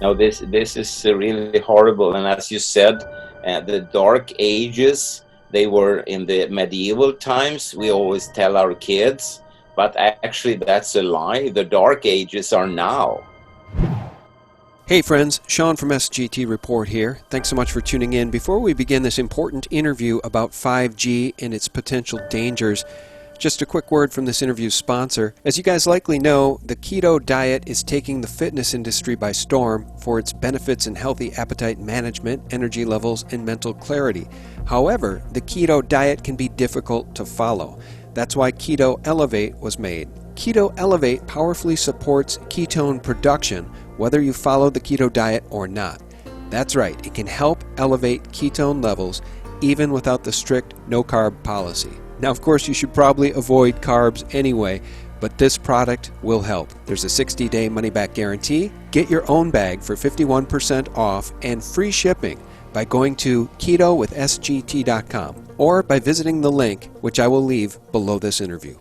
No, this is really horrible. And as you said, the Dark Ages, they were in the medieval times. We always tell our kids, but actually that's a lie. The Dark Ages are now. Hey friends, Sean from SGT Report here. Thanks so much for tuning in. Before we begin this important interview about 5G and its potential dangers, just a quick word from this interview's sponsor. As you guys likely know, the keto diet is taking the fitness industry by storm for its benefits in healthy appetite management, energy levels, and mental clarity. However, the keto diet can be difficult to follow. That's why Keto Elevate was made. Keto Elevate powerfully supports ketone production, whether you follow the keto diet or not. That's right, it can help elevate ketone levels even without the strict no-carb policy. Now, of course, you should probably avoid carbs anyway, but this product will help. There's a 60-day money-back guarantee. Get your own bag for 51% off and free shipping by going to ketowithsgt.com or by visiting the link, which I will leave below this interview.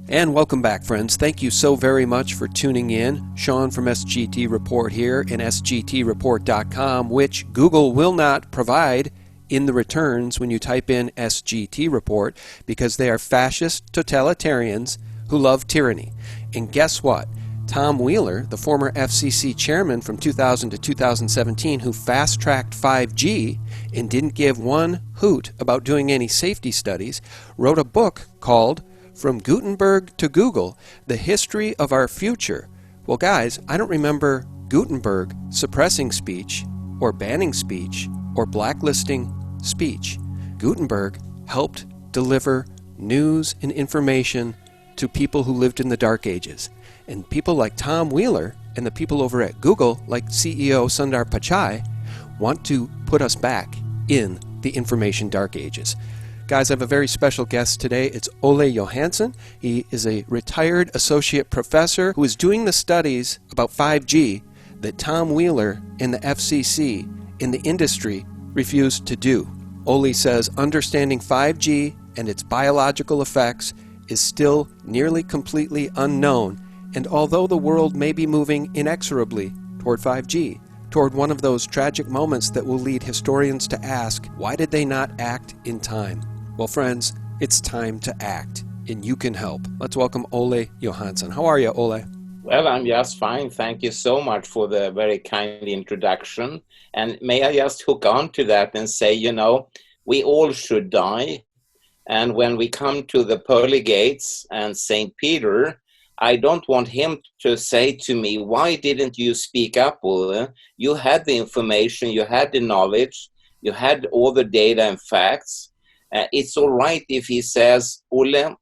And welcome back, friends. Thank you so very much for tuning in. Sean from SGT Report here in sgtreport.com, which Google will not provide in the returns when you type in SGT Report, because they are fascist totalitarians who love tyranny. And guess what? Tom Wheeler, the former FCC chairman from 2000 to 2017, who fast-tracked 5G and didn't give one hoot about doing any safety studies, wrote a book called From Gutenberg to Google, The History of Our Future. Well, guys, I don't remember Gutenberg suppressing speech or banning speech or blacklisting speech. Gutenberg helped deliver news and information to people who lived in the Dark Ages. And people like Tom Wheeler and the people over at Google, like CEO Sundar Pichai, want to put us back in the information Dark Ages. Guys, I have a very special guest today. It's Olle Johansson. He is a retired associate professor who is doing the studies about 5G that Tom Wheeler and the FCC in the industry refused to do. Olle says understanding 5G and its biological effects is still nearly completely unknown, and although the world may be moving inexorably toward 5G, toward one of those tragic moments that will lead historians to ask, why did they not act in time? Well, friends, it's time to act, and you can help. Let's welcome Olle Johansson. How are you, Olle? Well, I'm just fine. Thank you so much for the very kind introduction. And may I just hook on to that and say, we all should die. And when we come to the pearly gates and St. Peter, I don't want him to say to me, why didn't you speak up, Olle? You had the information, you had the knowledge, you had all the data and facts. It's all right if he says, Olle,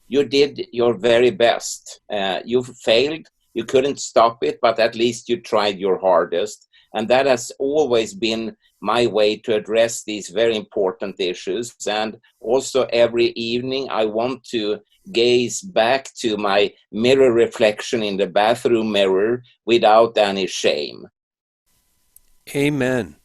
you did your very best. You failed, you couldn't stop it, but at least you tried your hardest. And that has always been my way to address these very important issues. And also every evening I want to gaze back to my mirror reflection in the bathroom mirror without any shame. Amen.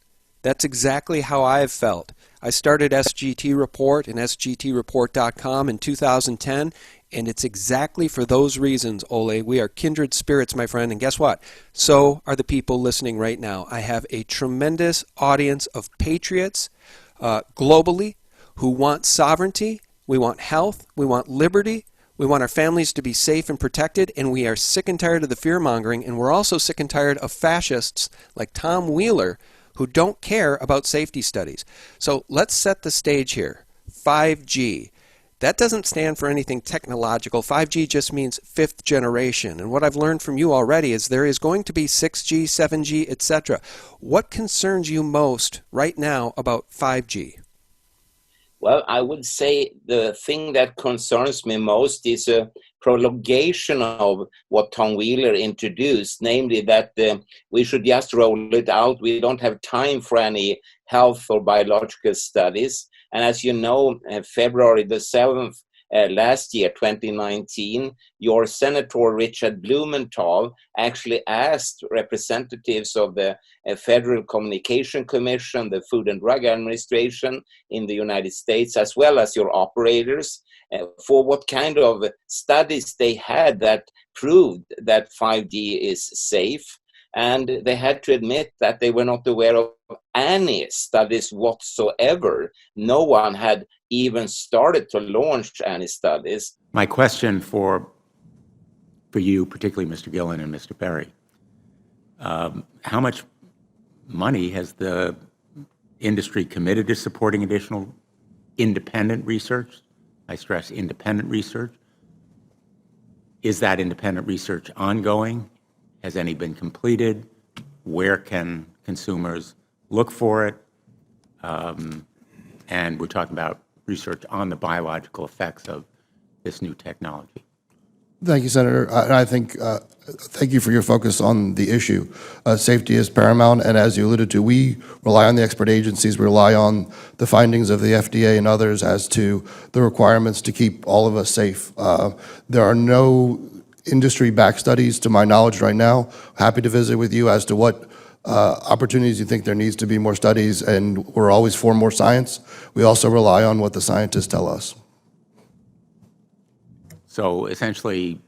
That's exactly how I've felt. I started SGT Report and sgtreport.com in 2010, and it's exactly for those reasons, Olle. We are kindred spirits, my friend, and guess what? So are the people listening right now. I have a tremendous audience of patriots globally who want sovereignty, we want health, we want liberty, we want our families to be safe and protected, and we are sick and tired of the fear-mongering, and we're also sick and tired of fascists like Tom Wheeler who don't care about safety studies. So let's set the stage here. 5G. That doesn't stand for anything technological. 5G just means fifth generation. And what I've learned from you already is there is going to be 6G, 7G, etc. What concerns you most right now about 5G? Well, I would say the thing that concerns me most is a prolongation of what Tom Wheeler introduced, namely that we should just roll it out. We don't have time for any health or biological studies. And as you know, February the 7th, last year, 2019, your Senator Richard Blumenthal actually asked representatives of the Federal Communication Commission, the Food and Drug Administration in the United States, as well as your operators, for what kind of studies they had that proved that 5G is safe. And they had to admit that they were not aware of any studies whatsoever. No one had even started to launch any studies. My question for you, particularly Mr. Gillen and Mr. Perry, how much money has the industry committed to supporting additional independent research? I stress independent research. Is that independent research ongoing? Has any been completed? Where can consumers look for it? And we're talking about research on the biological effects of this new technology. Thank you, Senator. I think, thank you for your focus on the issue. Safety is paramount, and as you alluded to, we rely on the expert agencies, we rely on the findings of the FDA and others as to the requirements to keep all of us safe. There are no industry-backed studies, to my knowledge right now. Happy to visit with you as to what opportunities you think there needs to be more studies, and we're always for more science. We also rely on what the scientists tell us. So essentially,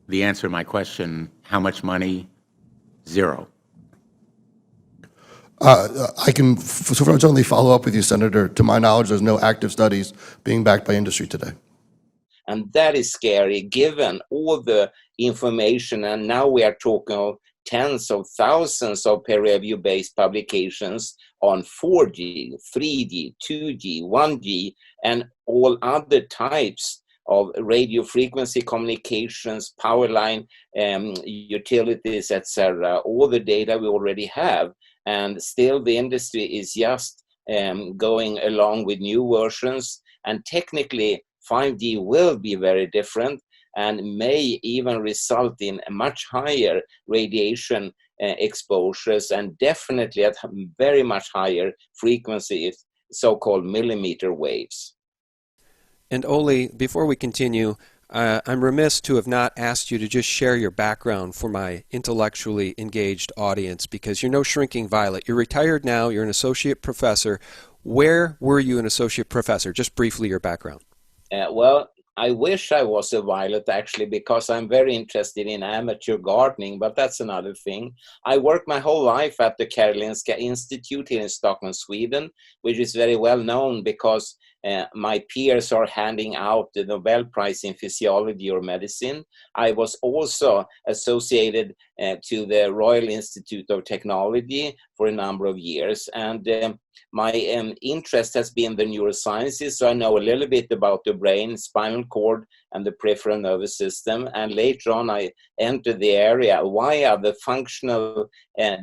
the answer to my question, how much money? Zero. I can certainly follow up with you, Senator. To my knowledge, there's no active studies being backed by industry today. And that is scary, given all the information. And now we are talking of tens of thousands of peer-review-based publications on 4G, 3G, 2G, 1G, and all other types of radio frequency communications, power line, utilities, etc. All the data we already have. And still the industry is just going along with new versions. And technically, 5G will be very different and may even result in a much higher radiation exposures, and definitely at very much higher frequencies, so-called millimeter waves. And Olle, before we continue, I'm remiss to have not asked you to just share your background for my intellectually engaged audience, because you're no shrinking violet. You're retired now, you're an associate professor. Where were you an associate professor? Just briefly, your background. Well, I wish I was a violet, actually, because I'm very interested in amateur gardening, but that's another thing. I worked my whole life at the Karolinska Institute here in Stockholm, Sweden, which is very well known because my peers are handing out the Nobel Prize in Physiology or Medicine. I was also associated to the Royal Institute of Technology for a number of years. And my interest has been the neurosciences, so I know a little bit about the brain, spinal cord, and the peripheral nervous system. And later on, I entered the area via the functional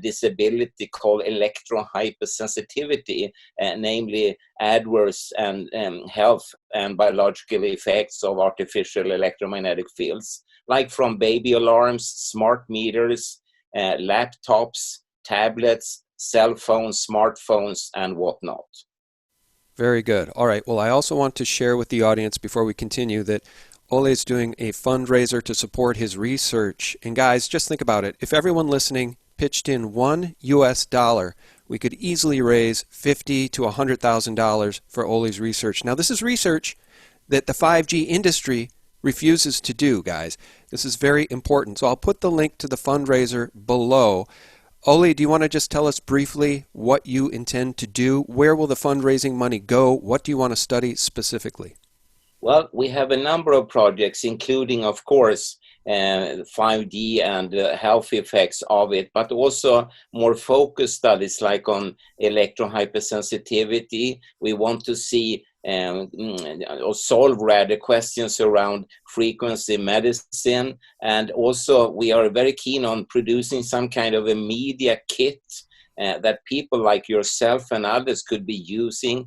disability called electron-hypersensitivity, namely adverse and health and biological effects of artificial electromagnetic fields, like from baby alarms, smart meters, laptops, tablets, cell phones, smartphones, and whatnot. Very good. All right. Well, I also want to share with the audience before we continue that Olle is doing a fundraiser to support his research. And guys, just think about it. If everyone listening pitched in $1, we could easily raise $50,000 to $100,000 for Olle's research. Now, this is research that the 5G industry refuses to do, guys. This is very important. So I'll put the link to the fundraiser below. Olle, do you want to just tell us briefly what you intend to do? Where will the fundraising money go? What do you want to study specifically? Well, we have a number of projects, including, of course, 5G and health effects of it, but also more focused studies like on electron hypersensitivity. We want to see or solve rather questions around frequency medicine, and also we are very keen on producing some kind of a media kit that people like yourself and others could be using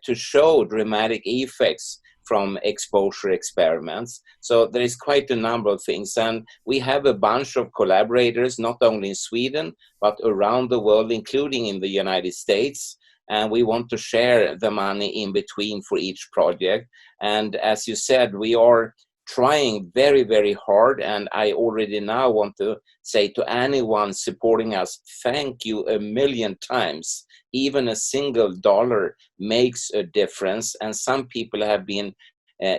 to show dramatic effects from exposure experiments. So there is quite a number of things, and we have a bunch of collaborators, not only in Sweden, but around the world, including in the United States. And we want to share the money in between for each project. And as you said, we are trying very, very hard. And I already now want to say to anyone supporting us, thank you a million times. Even a single dollar makes a difference. And some people have been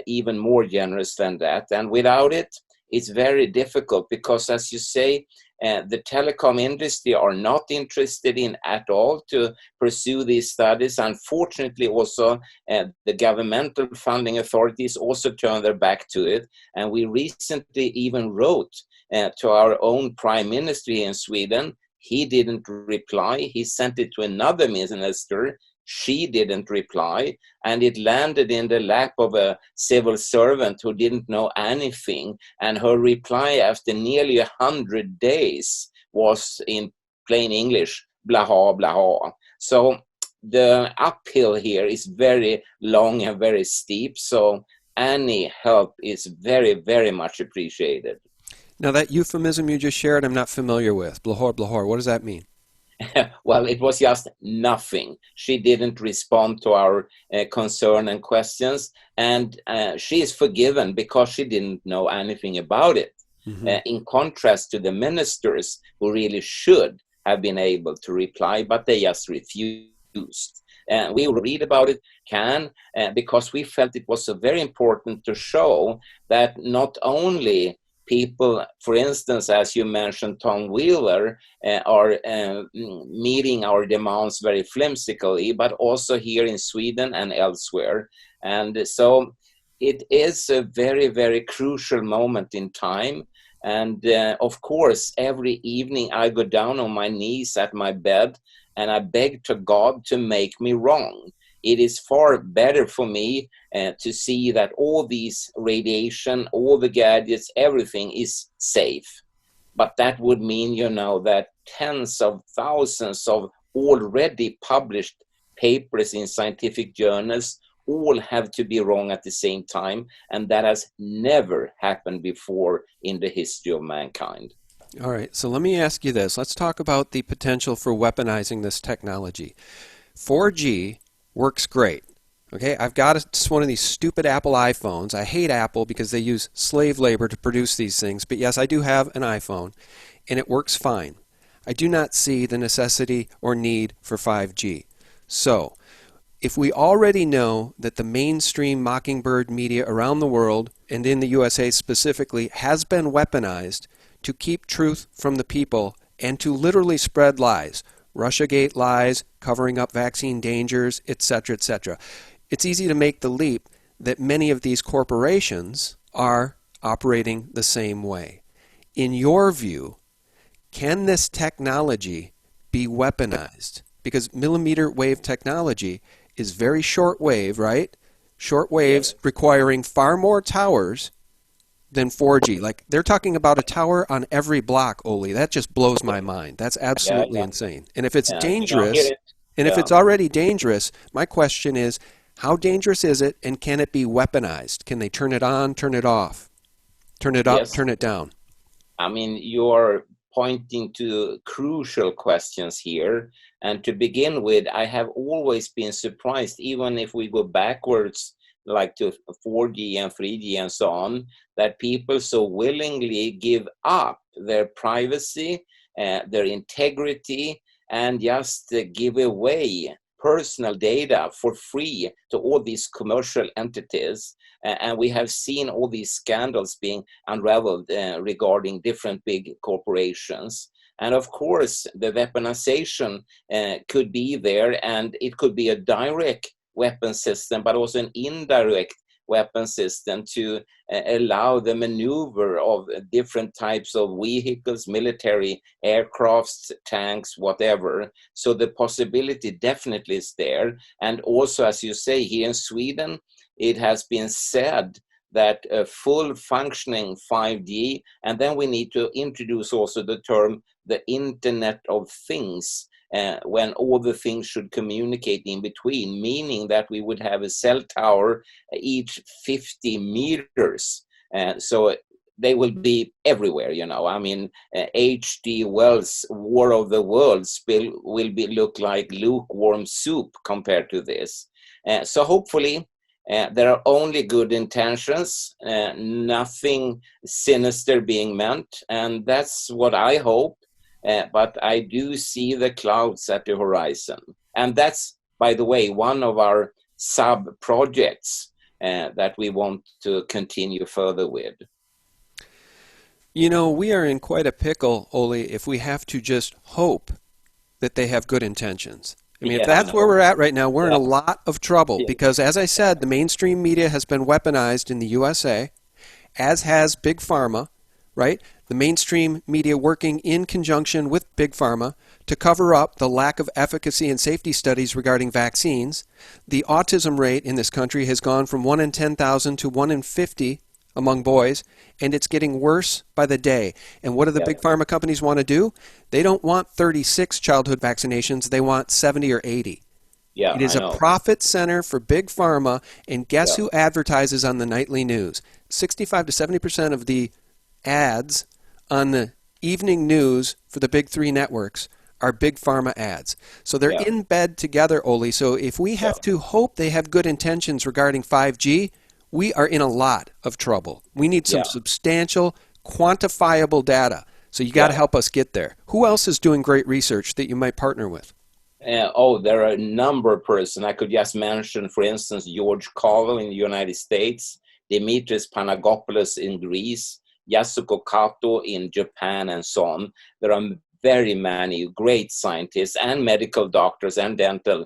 even more generous than that. And without it, it's very difficult because, as you say, the telecom industry are not interested in at all to pursue these studies. Unfortunately, also the governmental funding authorities also turn their back to it. And we recently even wrote to our own prime minister in Sweden. He didn't reply. He sent it to another minister. She didn't reply, and it landed in the lap of a civil servant who didn't know anything. And her reply after nearly 100 days was in plain English, blaha, blaha. So the uphill here is very long and very steep. So any help is very, very much appreciated. Now, that euphemism you just shared, I'm not familiar with. Blahor, blahor. What does that mean? Well, it was just nothing. She didn't respond to our concern and questions, and she is forgiven because she didn't know anything about it. In contrast to the ministers who really should have been able to reply, but they just refused. We will read about it, because we felt it was so very important to show that not only people, for instance, as you mentioned, Tom Wheeler, are meeting our demands very flimsily, but also here in Sweden and elsewhere. And so it is a very, very crucial moment in time. And of course, every evening I go down on my knees at my bed and I beg to God to make me wrong. It is far better for me to see that all these radiation, all the gadgets, everything is safe. But that would mean, that tens of thousands of already published papers in scientific journals all have to be wrong at the same time. And that has never happened before in the history of mankind. All right, so let me ask you this. Let's talk about the potential for weaponizing this technology. 4G works great. Okay, I've got just one of these stupid Apple iPhones. I hate Apple because they use slave labor to produce these things. But yes, I do have an iPhone, and it works fine. I do not see the necessity or need for 5G. So, if we already know that the mainstream Mockingbird media around the world, and in the USA specifically, has been weaponized to keep truth from the people and to literally spread lies, Russiagate lies, covering up vaccine dangers, etc., etc. It's easy to make the leap that many of these corporations are operating the same way. In your view, can this technology be weaponized? Because millimeter wave technology is very short wave, right? Short waves requiring far more towers than 4G. Like, they're talking about a tower on every block, Ole. That just blows my mind. That's absolutely insane. And if it's dangerous, and if it's already dangerous, my question is, how dangerous is it, and can it be weaponized? Can they turn it on, turn it off, turn it up, turn it down? I mean, you're pointing to crucial questions here. And to begin with, I have always been surprised, even if we go backwards, like to 4G and 3G and so on, that people so willingly give up their privacy, their integrity, and just give away personal data for free to all these commercial entities. And we have seen all these scandals being unraveled regarding different big corporations. And of course, the weaponization could be there, and it could be a direct weapon system, but also an indirect weapon system to allow the maneuver of different types of vehicles, military aircrafts, tanks, whatever. So the possibility definitely is there. And also, as you say, here in Sweden, it has been said that a full functioning 5G, and then we need to introduce also the term the Internet of Things, when all the things should communicate in between, meaning that we would have a cell tower each 50 meters. So they will be everywhere, I mean, H.G. Wells' War of the Worlds will look like lukewarm soup compared to this. So hopefully, there are only good intentions, nothing sinister being meant, and that's what I hope. But I do see the clouds at the horizon. And that's, by the way, one of our sub-projects that we want to continue further with. You know, we are in quite a pickle, Ole, if we have to just hope that they have good intentions. I mean, if that's where we're at right now, we're in a lot of trouble because, as I said, the mainstream media has been weaponized in the USA, as has Big Pharma, right? The mainstream media working in conjunction with Big Pharma to cover up the lack of efficacy and safety studies regarding vaccines. The autism rate in this country has gone from 1 in 10,000 to 1 in 50 among boys, and it's getting worse by the day. And what do the big pharma companies want to do? They don't want 36 childhood vaccinations. They want 70 or 80. Yeah, it is a profit center for big pharma, and guess who advertises on the nightly news? 65 to 70% of the ads on the evening news for the big three networks are big pharma ads. So they're in bed together, Ole. So if we have to hope they have good intentions regarding 5G, we are in a lot of trouble. We need some substantial, quantifiable data. So you got to help us get there. Who else is doing great research that you might partner with? There are a number of persons. I could just mention, for instance, George Carl in the United States, Dimitris Panagopoulos in Greece, Yasuko Kato in Japan, and so on. There are very many great scientists and medical doctors and dental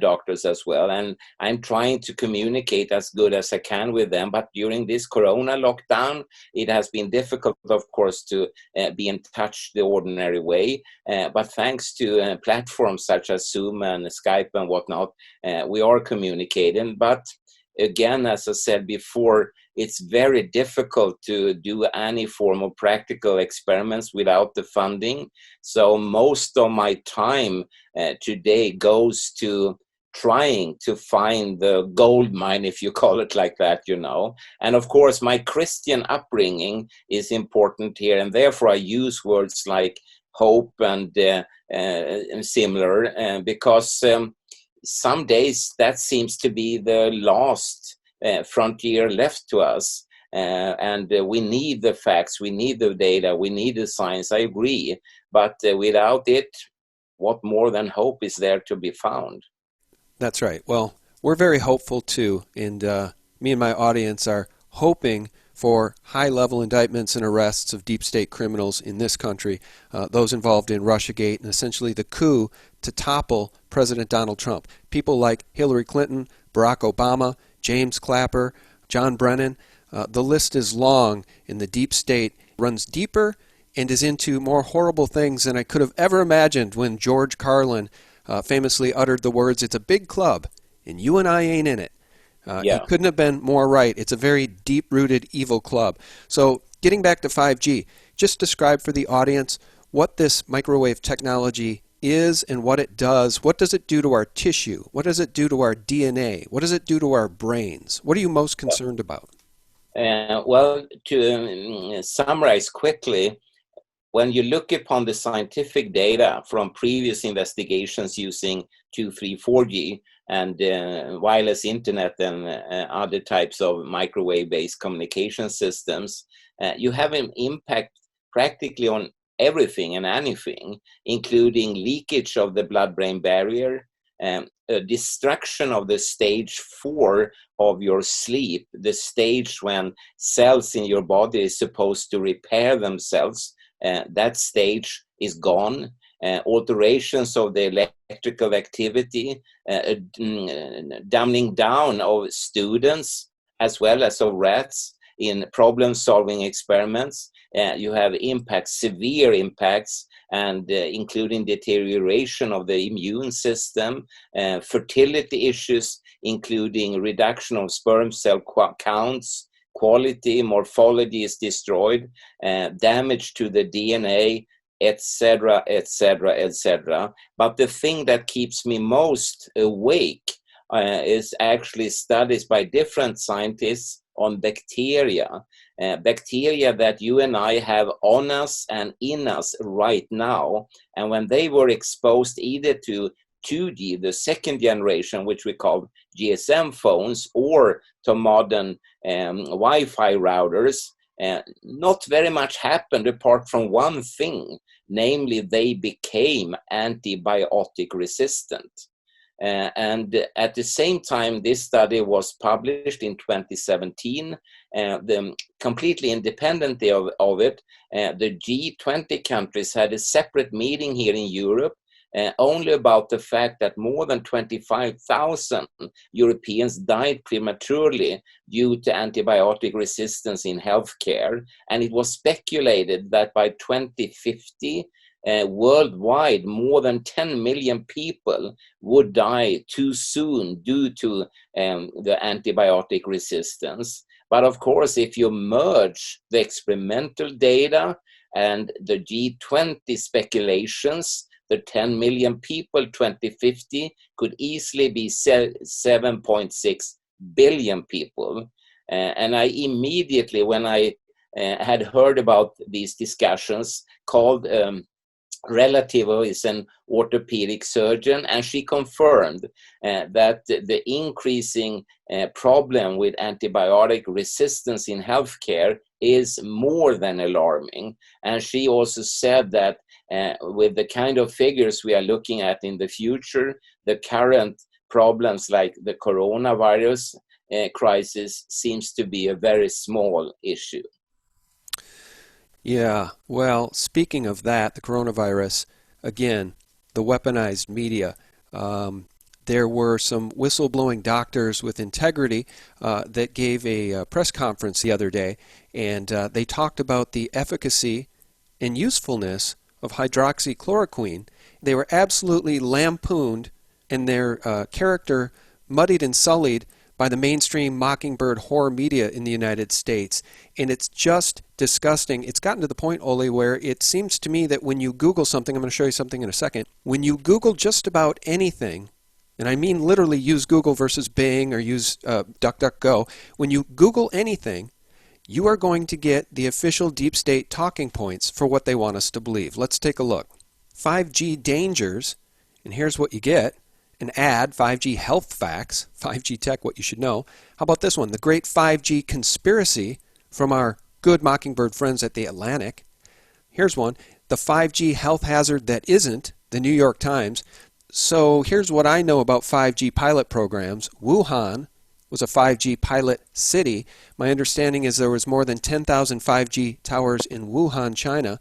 doctors as well. And I'm trying to communicate as good as I can with them. But during this Corona lockdown, it has been difficult, of course, to be in touch the ordinary way. But thanks to platforms such as Zoom and Skype and whatnot, we are communicating. But again, as I said before, it's very difficult to do any form of practical experiments without the funding. So most of my time today goes to trying to find the gold mine, if you call it like that, you know. And of course, my Christian upbringing is important here, and therefore I use words like hope and similar, because some days that seems to be the last frontier left to us, and we need the facts, we need the data, we need the science. I agree, but without it, what more than hope is there to be found? That's right. Well, we're very hopeful too, and me and my audience are hoping for high-level indictments and arrests of deep state criminals in this country, those involved in Russiagate and essentially the coup to topple President Donald Trump. People like Hillary Clinton, Barack Obama, James Clapper, John Brennan. The list is long, and the deep state runs deeper and is into more horrible things than I could have ever imagined when George Carlin famously uttered the words, "It's a big club, and you and I ain't in it." He couldn't have been more right. It's a very deep-rooted evil club. So getting back to 5G, just describe for the audience what this microwave technology is and what it does. What does it do to our tissue? What does it do to our DNA? What does it do to our brains? What are you most concerned about? Well, to summarize quickly, when you look upon the scientific data from previous investigations using 2, 3, 4G and wireless internet and other types of microwave-based communication systems, you have an impact practically on everything and anything, including leakage of the blood-brain barrier, destruction of the stage 4 of your sleep, the stage when cells in your body is supposed to repair themselves. That stage is gone. Alterations of the electrical activity, dumbing down of students as well as of rats in problem-solving experiments. You have impacts, severe impacts, and including deterioration of the immune system, fertility issues, including reduction of sperm cell counts, quality, morphology is destroyed, damage to the DNA, etc., etc., etc. But the thing that keeps me most awake is actually studies by different scientists on bacteria, bacteria that you and I have on us and in us right now. And when they were exposed either to 2G, the second generation, which we call GSM phones, or to modern Wi-Fi routers, not very much happened apart from one thing, namely they became antibiotic resistant. And at the same time, this study was published in 2017. Completely independently of it, the G20 countries had a separate meeting here in Europe only about the fact that more than 25,000 Europeans died prematurely due to antibiotic resistance in healthcare. And it was speculated that by 2050, worldwide, more than 10 million people would die too soon due to the antibiotic resistance. But of course, if you merge the experimental data and the G20 speculations, the 10 million people 2050 could easily be 7.6 billion people. And I immediately, when I had heard about these discussions, called relative who is an orthopedic surgeon, and she confirmed that the increasing problem with antibiotic resistance in healthcare is more than alarming. And she also said that with the kind of figures we are looking at in the future, the current problems like the coronavirus crisis seems to be a very small issue. Yeah, well, speaking of that, the coronavirus, again, the weaponized media. There were some whistleblowing doctors with integrity that gave a press conference the other day, and they talked about the efficacy and usefulness of hydroxychloroquine. They were absolutely lampooned and their character muddied and sullied by the mainstream mockingbird horror media in the United States. And it's just disgusting. It's gotten to the point, Olle, where it seems to me that when you Google something, I'm going to show you something in a second, when you Google just about anything, and I mean literally use Google versus Bing or use DuckDuckGo, when you Google anything, you are going to get the official deep state talking points for what they want us to believe. Let's take a look. 5G dangers, and here's what you get. An ad, 5G health facts, 5G tech, what you should know. How about this one? The great 5G conspiracy from our good Mockingbird friends at The Atlantic. Here's one. The 5G health hazard that isn't, the New York Times. So here's what I know about 5G pilot programs. Wuhan was a 5G pilot city. My understanding is there was more than 10,000 5G towers in Wuhan, China.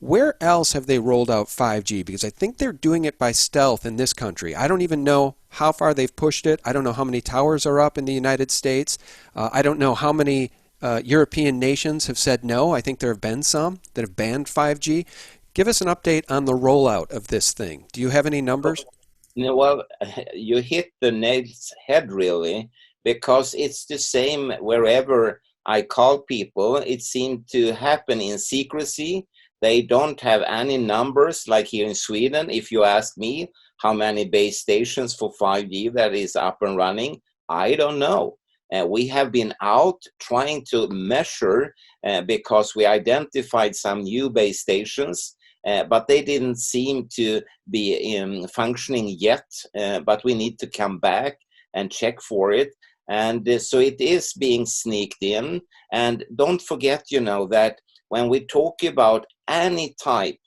Where else have they rolled out 5G? Because I think they're doing it by stealth in this country. I don't even know how far they've pushed it. I don't know how many towers are up in the United States. I don't know how many European nations have said no. I think there have been some that have banned 5G. Give us an update on the rollout of this thing. Do you have any numbers? Well, you hit the nail's head, really, because it's the same wherever I call people. It seemed to happen in secrecy. They don't have any numbers like here in Sweden. If you ask me how many base stations for 5G that is up and running, I don't know. We have been out trying to measure because we identified some new base stations, but they didn't seem to be functioning yet. But we need to come back and check for it. And so it is being sneaked in. And don't forget, that when we talk about any type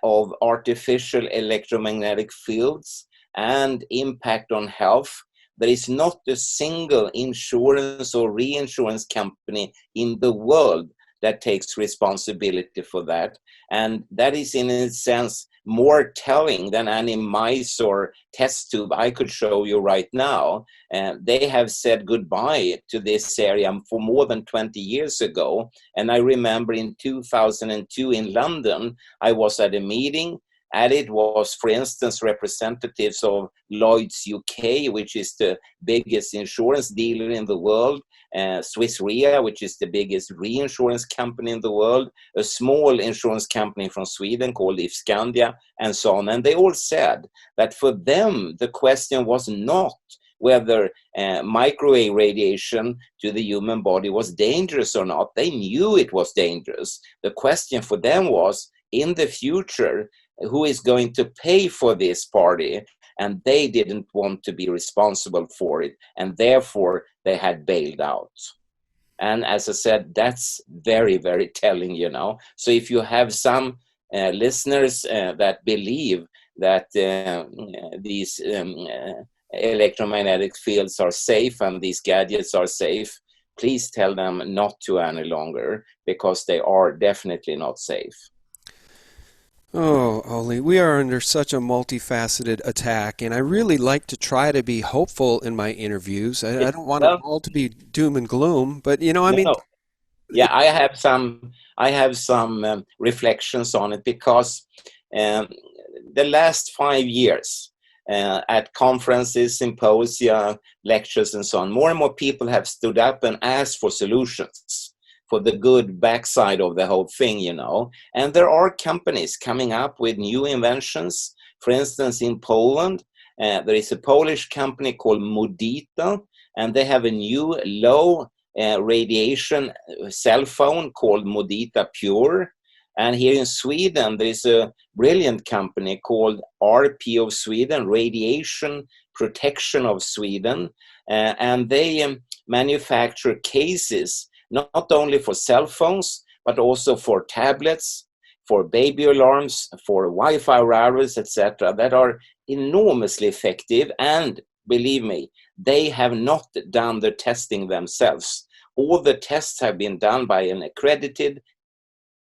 of artificial electromagnetic fields and impact on health, there is not a single insurance or reinsurance company in the world that takes responsibility for that. And that is, in a sense, more telling than any mice or test tube I could show you right now. They have said goodbye to this area for more than 20 years ago. And I remember in 2002 in London, I was at a meeting. At it was, for instance, representatives of Lloyd's UK, which is the biggest insurance dealer in the world, Swiss Re, which is the biggest reinsurance company in the world, a small insurance company from Sweden called Skandia, and so on. And they all said that for them, the question was not whether microwave radiation to the human body was dangerous or not. They knew it was dangerous. The question for them was, in the future, who is going to pay for this party? And they didn't want to be responsible for it, and therefore they had bailed out. And as I said, that's very, very telling, So if you have some listeners that believe that these electromagnetic fields are safe and these gadgets are safe, please tell them not to any longer, because they are definitely not safe. Oh, Ole, we are under such a multifaceted attack, and I really like to try to be hopeful in my interviews. I don't want it Well, all to be doom and gloom, but I mean, no. Yeah, I have some reflections on it, because um, the last 5 years, at conferences, symposia, lectures, and so on, more and more people have stood up and asked for solutions for the good backside of the whole thing, And there are companies coming up with new inventions. For instance, in Poland, there is a Polish company called Modita, and they have a new low radiation cell phone called Modita Pure. And here in Sweden, there is a brilliant company called RP of Sweden, Radiation Protection of Sweden, and they manufacture cases not only for cell phones, but also for tablets, for baby alarms, for Wi-Fi routers, etc., that are enormously effective. And believe me, they have not done the testing themselves. All the tests have been done by an accredited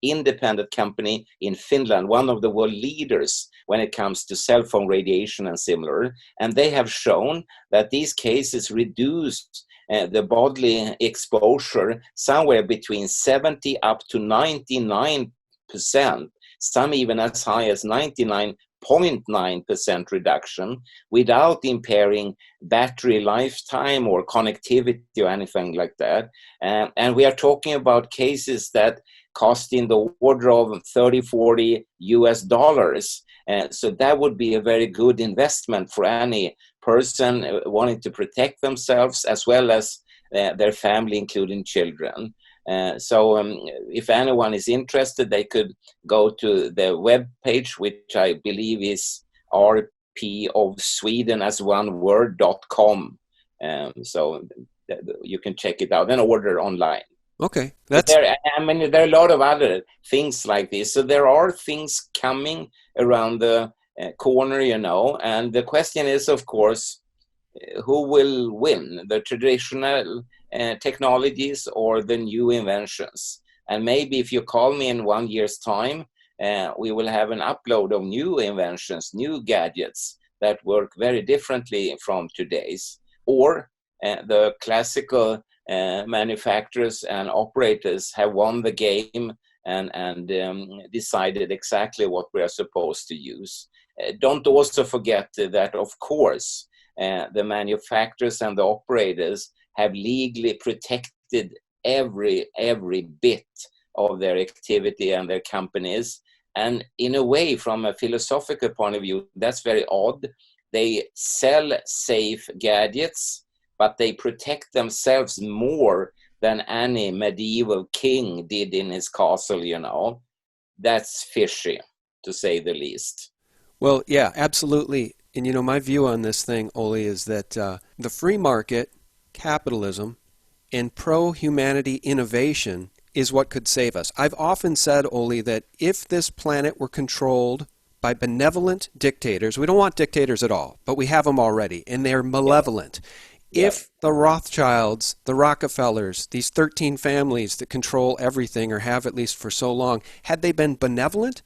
independent company in Finland, one of the world leaders when it comes to cell phone radiation and similar. And they have shown that these cases reduce the bodily exposure somewhere between 70 up to 99%, some even as high as 99.9% reduction, without impairing battery lifetime or connectivity or anything like that. And we are talking about cases that cost in the order of 30, 40 US dollars. So that would be a very good investment for any person wanting to protect themselves as well as their family, including children. So if anyone is interested, they could go to the web page, which I believe is rpofsweden as one word.com. So you can check it out and order online. okay, There are a lot of other things like this. So there are things coming around the corner, and the question is, of course, who will win, the traditional technologies or the new inventions? And maybe if you call me in 1 year's time, we will have an upload of new inventions, new gadgets that work very differently from today's. Or the classical manufacturers and operators have won the game and decided exactly what we are supposed to use. Don't also forget that, of course, the manufacturers and the operators have legally protected every bit of their activity and their companies. And in a way, from a philosophical point of view, that's very odd. They sell safe gadgets, but they protect themselves more than any medieval king did in his castle, That's fishy, to say the least. well, yeah, absolutely. And my view on this thing, Ole, is that the free market, capitalism, and pro-humanity innovation is what could save us. I've often said, Ole, that if this planet were controlled by benevolent dictators, we don't want dictators at all, but we have them already, and they're malevolent. Yeah. If the Rothschilds, the Rockefellers, these 13 families that control everything, or have at least for so long, had they been benevolent,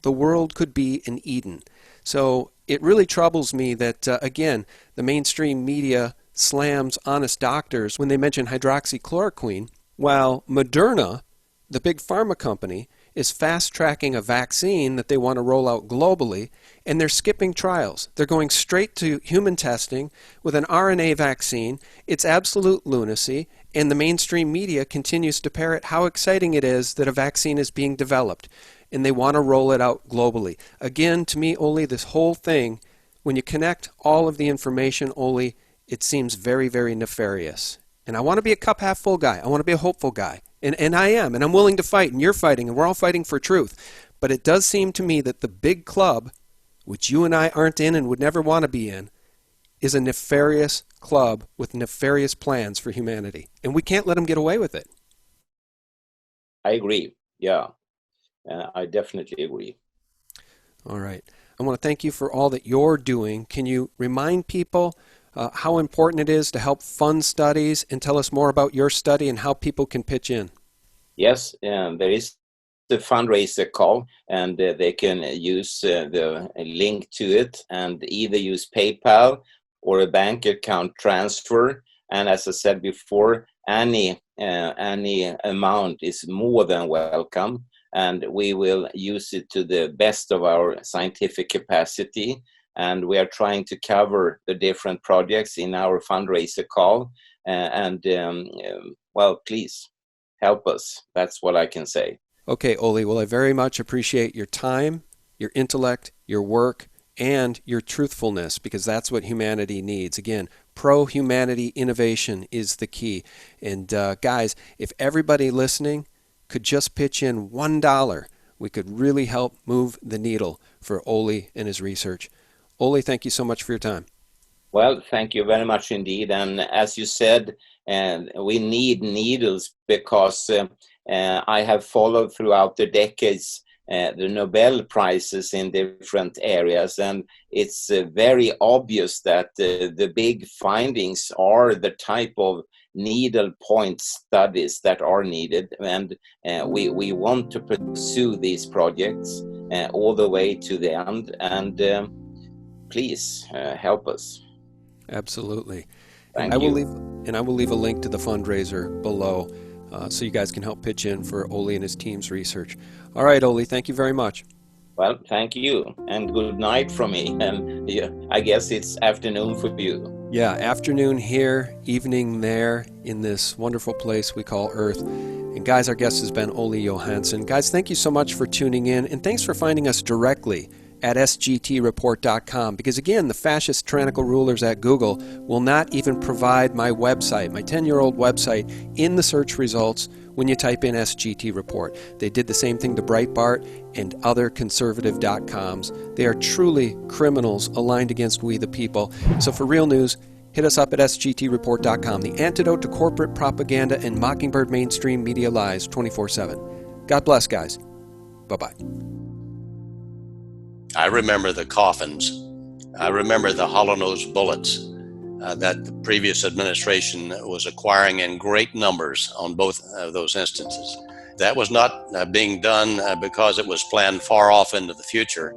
the world could be an Eden. So it really troubles me that, again, the mainstream media slams honest doctors when they mention hydroxychloroquine, while Moderna, the big pharma company, is fast-tracking a vaccine that they want to roll out globally, and they're skipping trials. They're going straight to human testing with an RNA vaccine. It's absolute lunacy, and the mainstream media continues to parrot how exciting it is that a vaccine is being developed, and they want to roll it out globally. Again, to me, Ole, this whole thing, when you connect all of the information, Ole, it seems very, very nefarious. And I want to be a cup half full guy. I want to be a hopeful guy. And I am, and I'm willing to fight, and you're fighting, and we're all fighting for truth. But it does seem to me that the big club, which you and I aren't in and would never want to be in, is a nefarious club with nefarious plans for humanity. And we can't let them get away with it. I agree. Yeah, I definitely agree. All right. I want to thank you for all that you're doing. Can you remind people how important it is to help fund studies, and tell us more about your study and how people can pitch in? Yes, there is the fundraiser call, and they can use the link to it and either use PayPal or a bank account transfer. And as I said before, any amount is more than welcome, and we will use it to the best of our scientific capacity. And we are trying to cover the different projects in our fundraiser call. Well, please help us. That's what I can say. Okay, Olle, well, I very much appreciate your time, your intellect, your work, and your truthfulness, because that's what humanity needs. Again, pro-humanity innovation is the key. And guys, if everybody listening could just pitch in $1, we could really help move the needle for Olle and his research. Olle, thank you so much for your time. Well, thank you very much indeed. And as you said, we need needles because I have followed throughout the decades the Nobel Prizes in different areas, and it's very obvious that the big findings are the type of needle point studies that are needed, and we want to pursue these projects all the way to the end, and please help us. Absolutely. Thank I will you. leave a link to the fundraiser below so you guys can help pitch in for Olle and his team's research. All right, Olle, thank you very much. Well, thank you, and good night from me. And yeah, I guess it's afternoon for you. Yeah, afternoon here, evening there in this wonderful place we call Earth. And guys, our guest has been Olle Johansson. Guys, thank you so much for tuning in, and thanks for finding us directly at sgtreport.com, because again, the fascist tyrannical rulers at Google will not even provide my website, my 10-year-old website, in the search results when you type in SGT Report. They did the same thing to Breitbart and other conservative .coms. They are truly criminals aligned against we the people. So for real news, hit us up at sgtreport.com, the antidote to corporate propaganda and mockingbird mainstream media lies 24/7. God bless, guys. Bye-bye. I remember the coffins. I remember the hollow-nosed bullets that the previous administration was acquiring in great numbers on both of those instances. That was not being done because it was planned far off into the future.